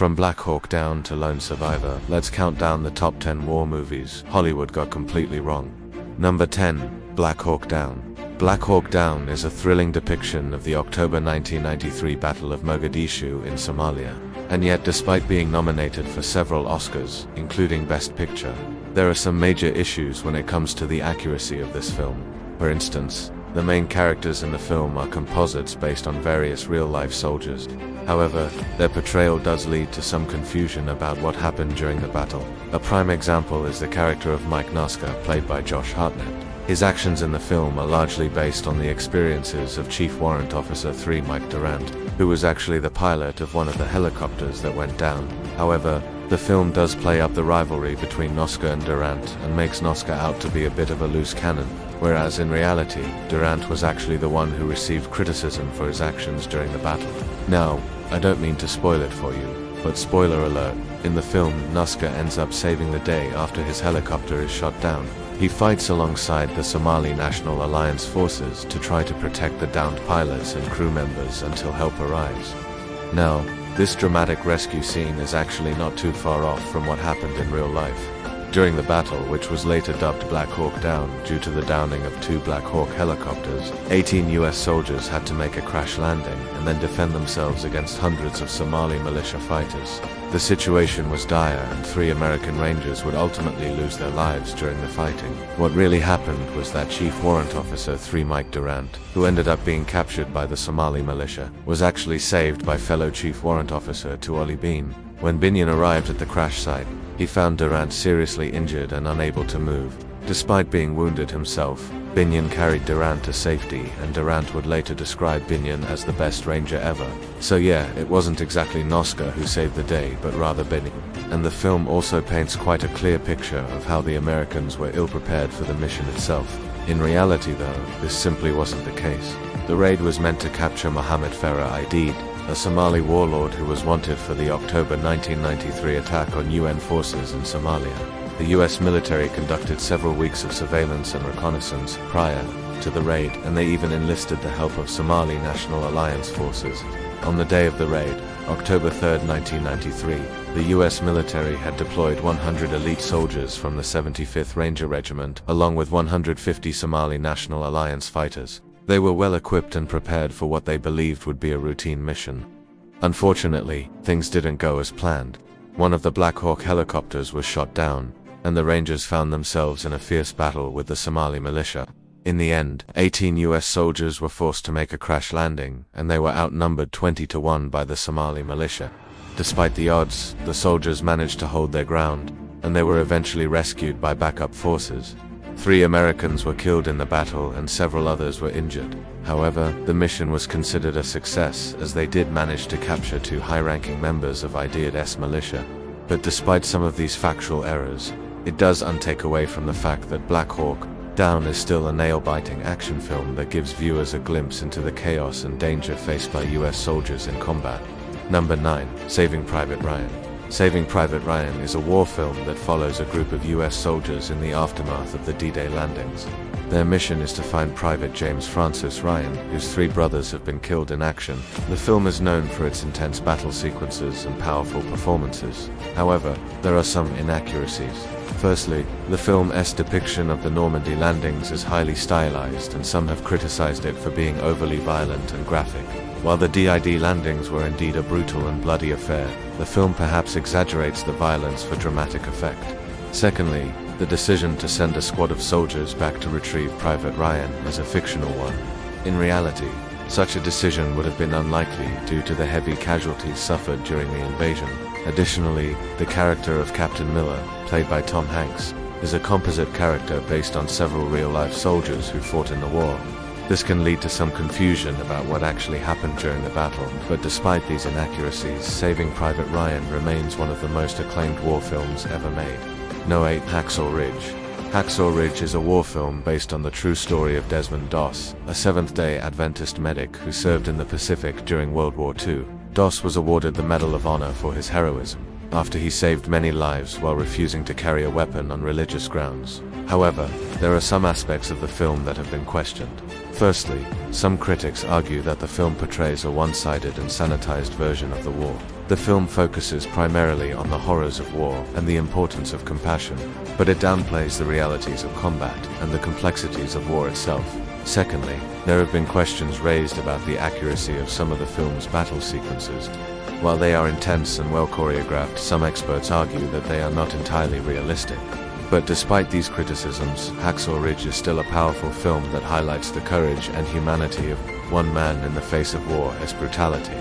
From Black Hawk Down to Lone Survivor, let's count down the top 10 war movies Hollywood got completely wrong. Number 10. Black Hawk Down. Black Hawk Down is a thrilling depiction of the October 1993 Battle of Mogadishu in Somalia. And yet, despite being nominated for several Oscars, including Best Picture, there are some major issues when it comes to the accuracy of this film. For instance, the main characters in the film are composites based on various real-life soldiers. However, their portrayal does lead to some confusion about what happened during the battle. A prime example is the character of Mike Noska, played by Josh Hartnett. His actions in the film are largely based on the experiences of Chief Warrant Officer 3 Mike Durant, who was actually the pilot of one of the helicopters that went down. However, the film does play up the rivalry between Noska and Durant and makes Noska out to be a bit of a loose cannon, whereas in reality, Durant was actually the one who received criticism for his actions during the battle. Now, I don't mean to spoil it for you, but spoiler alert, in the film, Noska ends up saving the day after his helicopter is shot down. He fights alongside the Somali National Alliance forces to try to protect the downed pilots and crew members until help arrives. Now, this dramatic rescue scene is actually not too far off from what happened in real life. During the battle, which was later dubbed Black Hawk Down due to the downing of 2 Black Hawk helicopters, 18 US soldiers had to make a crash landing and then defend themselves against hundreds of Somali militia fighters. The situation was dire and 3 American Rangers would ultimately lose their lives during the fighting. What really happened was that Chief Warrant Officer 3 Mike Durant, who ended up being captured by the Somali militia, was actually saved by fellow Chief Warrant Officer Tuoli Bean. When Binion arrived at the crash site, he found Durant seriously injured and unable to move. Despite being wounded himself, Binion carried Durant to safety, and Durant would later describe Binion as the best ranger ever. So yeah, it wasn't exactly Noska who saved the day, but rather Binion. And the film also paints quite a clear picture of how the Americans were ill-prepared for the mission itself. In reality though, this simply wasn't the case. The raid was meant to capture Mohammed Farah Aidid, a Somali warlord who was wanted for the October 1993 attack on UN forces in Somalia. The US military conducted several weeks of surveillance and reconnaissance prior to the raid, and they even enlisted the help of Somali National Alliance forces. On the day of the raid, October 3, 1993, the US military had deployed 100 elite soldiers from the 75th Ranger Regiment, along with 150 Somali National Alliance fighters. They were well equipped and prepared for what they believed would be a routine mission. Unfortunately, things didn't go as planned. One of the Black Hawk helicopters was shot down, and the Rangers found themselves in a fierce battle with the Somali militia. In the end, 18 US soldiers were forced to make a crash landing, and they were outnumbered 20-1 by the Somali militia. Despite the odds, the soldiers managed to hold their ground, and they were eventually rescued by backup forces. 3 Americans were killed in the battle and several others were injured. However, the mission was considered a success as they did manage to capture 2 high-ranking members of Aidid's militia. But despite some of these factual errors, it does untake away from the fact that Black Hawk Down is still a nail-biting action film that gives viewers a glimpse into the chaos and danger faced by US soldiers in combat. Number 9. Saving Private Ryan. Saving Private Ryan is a war film that follows a group of US soldiers in the aftermath of the D-Day landings. Their mission is to find Private James Francis Ryan, whose 3 brothers have been killed in action. The film is known for its intense battle sequences and powerful performances. However, there are some inaccuracies. Firstly, the film's depiction of the Normandy landings is highly stylized, and some have criticized it for being overly violent and graphic. While the DID landings were indeed a brutal and bloody affair, the film perhaps exaggerates the violence for dramatic effect. Secondly, the decision to send a squad of soldiers back to retrieve Private Ryan is a fictional one. In reality, such a decision would have been unlikely due to the heavy casualties suffered during the invasion. Additionally, the character of Captain Miller, played by Tom Hanks, is a composite character based on several real-life soldiers who fought in the war. This can lead to some confusion about what actually happened during the battle, but despite these inaccuracies, Saving Private Ryan remains one of the most acclaimed war films ever made. No. 8. Hacksaw Ridge. Hacksaw Ridge is a war film based on the true story of Desmond Doss, a Seventh-day Adventist medic who served in the Pacific during World War II. Doss was awarded the Medal of Honor for his heroism, after he saved many lives while refusing to carry a weapon on religious grounds. However, there are some aspects of the film that have been questioned. Firstly, some critics argue that the film portrays a one-sided and sanitized version of the war. The film focuses primarily on the horrors of war and the importance of compassion, but it downplays the realities of combat and the complexities of war itself. Secondly, there have been questions raised about the accuracy of some of the film's battle sequences. While they are intense and well choreographed, some experts argue that they are not entirely realistic. But despite these criticisms, Hacksaw Ridge is still a powerful film that highlights the courage and humanity of one man in the face of war as brutality.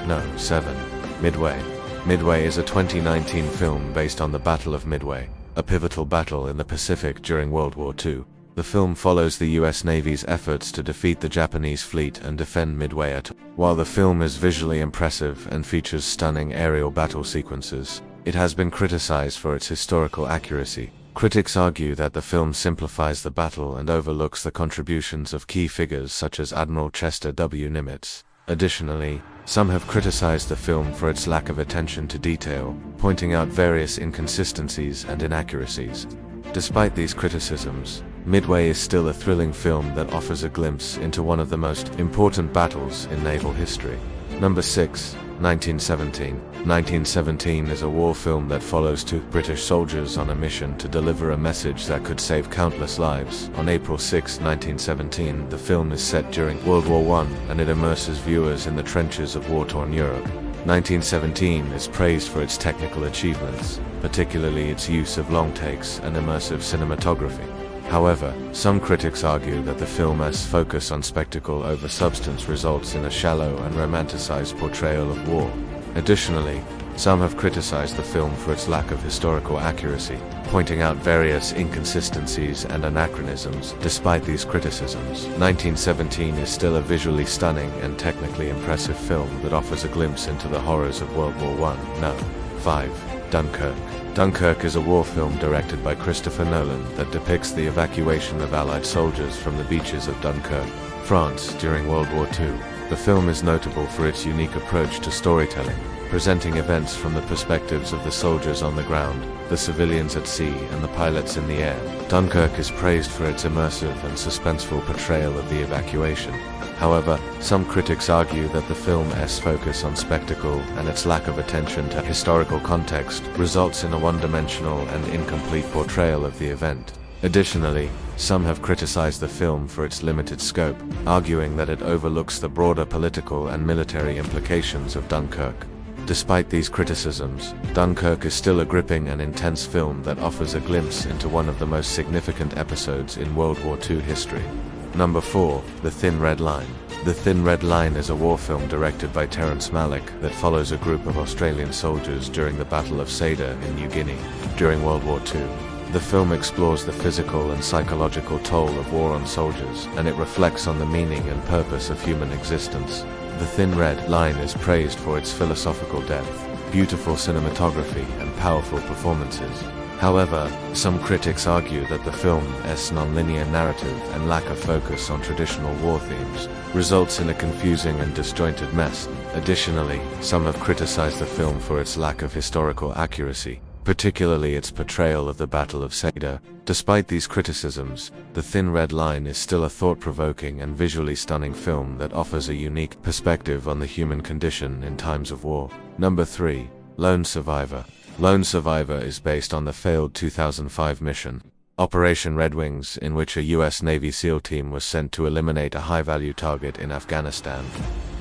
No. 7. Midway. Midway is a 2019 film based on the Battle of Midway, a pivotal battle in the Pacific during World War II. The film follows the US Navy's efforts to defeat the Japanese fleet and defend Midway Atoll. While the film is visually impressive and features stunning aerial battle sequences, it has been criticized for its historical accuracy. Critics argue that the film simplifies the battle and overlooks the contributions of key figures such as Admiral Chester W. Nimitz. Additionally, some have criticized the film for its lack of attention to detail, pointing out various inconsistencies and inaccuracies. Despite these criticisms, Midway is still a thrilling film that offers a glimpse into one of the most important battles in naval history. Number 6. 1917. 1917 is a war film that follows two British soldiers on a mission to deliver a message that could save countless lives. On April 6, 1917, the film is set during World War I, and it immerses viewers in the trenches of war-torn Europe. 1917 is praised for its technical achievements, particularly its use of long takes and immersive cinematography. However, some critics argue that the film's focus on spectacle over substance results in a shallow and romanticized portrayal of war. Additionally, some have criticized the film for its lack of historical accuracy, pointing out various inconsistencies and anachronisms. Despite these criticisms, 1917 is still a visually stunning and technically impressive film that offers a glimpse into the horrors of World War I. No. 5. Dunkirk. Dunkirk is a war film directed by Christopher Nolan that depicts the evacuation of Allied soldiers from the beaches of Dunkirk, France during World War II. The film is notable for its unique approach to storytelling, presenting events from the perspectives of the soldiers on the ground, the civilians at sea, and the pilots in the air. Dunkirk is praised for its immersive and suspenseful portrayal of the evacuation. However, some critics argue that the film's focus on spectacle and its lack of attention to historical context results in a one-dimensional and incomplete portrayal of the event. Additionally, some have criticized the film for its limited scope, arguing that it overlooks the broader political and military implications of Dunkirk. Despite these criticisms, Dunkirk is still a gripping and intense film that offers a glimpse into one of the most significant episodes in World War II history. Number 4. The Thin Red Line. The Thin Red Line is a war film directed by Terrence Malick that follows a group of Australian soldiers during the Battle of Sayda in New Guinea during World War II. The film explores the physical and psychological toll of war on soldiers, and it reflects on the meaning and purpose of human existence. The Thin Red Line is praised for its philosophical depth, beautiful cinematography, and powerful performances. However, some critics argue that the film's non-linear narrative and lack of focus on traditional war themes results in a confusing and disjointed mess. Additionally, some have criticized the film for its lack of historical accuracy, particularly its portrayal of the Battle of Sayda. Despite these criticisms, The Thin Red Line is still a thought-provoking and visually stunning film that offers a unique perspective on the human condition in times of war. Number 3. Lone Survivor. Lone Survivor is based on the failed 2005 mission, Operation Red Wings, in which a US Navy SEAL team was sent to eliminate a high-value target in Afghanistan.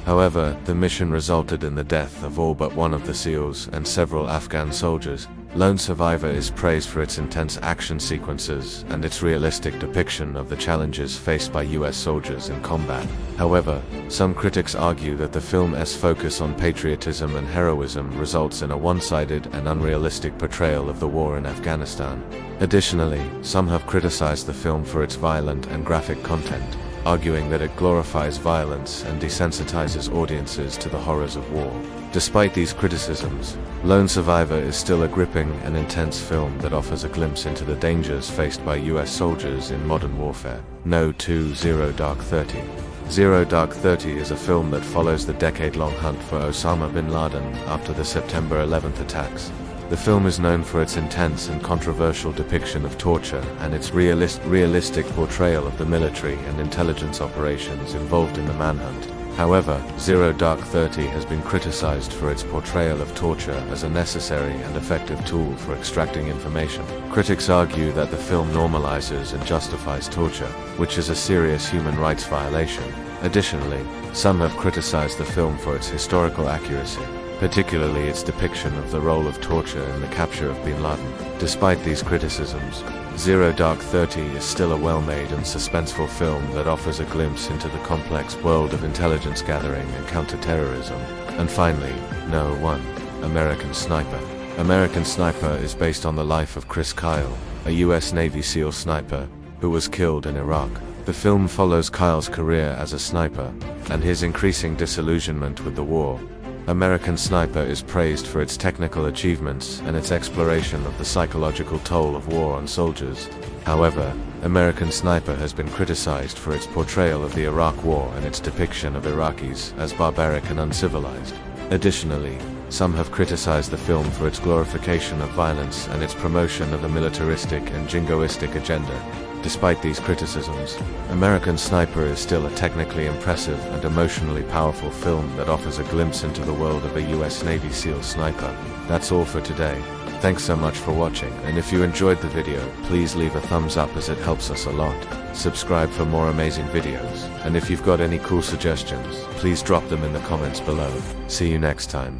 However, the mission resulted in the death of all but one of the SEALs and several Afghan soldiers. Lone Survivor is praised for its intense action sequences and its realistic depiction of the challenges faced by US soldiers in combat. However, some critics argue that the film's focus on patriotism and heroism results in a one-sided and unrealistic portrayal of the war in Afghanistan. Additionally, some have criticized the film for its violent and graphic content, arguing that it glorifies violence and desensitizes audiences to the horrors of war. Despite these criticisms, Lone Survivor is still a gripping and intense film that offers a glimpse into the dangers faced by US soldiers in modern warfare. No. 2. Zero Dark 30. Zero Dark 30 is a film that follows the decade-long hunt for Osama bin Laden after the September 11th attacks. The film is known for its intense and controversial depiction of torture and its realistic portrayal of the military and intelligence operations involved in the manhunt. However, Zero Dark 30 has been criticized for its portrayal of torture as a necessary and effective tool for extracting information. Critics argue that the film normalizes and justifies torture, which is a serious human rights violation. Additionally, some have criticized the film for its historical accuracy, particularly its depiction of the role of torture in the capture of Bin Laden. Despite these criticisms, Zero Dark 30 is still a well-made and suspenseful film that offers a glimpse into the complex world of intelligence gathering and counterterrorism. And finally, No. 1. American Sniper. American Sniper is based on the life of Chris Kyle, a U.S. Navy SEAL sniper, who was killed in Iraq. The film follows Kyle's career as a sniper, and his increasing disillusionment with the war. American Sniper is praised for its technical achievements and its exploration of the psychological toll of war on soldiers. However, American Sniper has been criticized for its portrayal of the Iraq War and its depiction of Iraqis as barbaric and uncivilized. Additionally, some have criticized the film for its glorification of violence and its promotion of a militaristic and jingoistic agenda. Despite these criticisms, American Sniper is still a technically impressive and emotionally powerful film that offers a glimpse into the world of a US Navy SEAL sniper. That's all for today. Thanks so much for watching, and if you enjoyed the video, please leave a thumbs up as it helps us a lot. Subscribe for more amazing videos, and if you've got any cool suggestions, please drop them in the comments below. See you next time.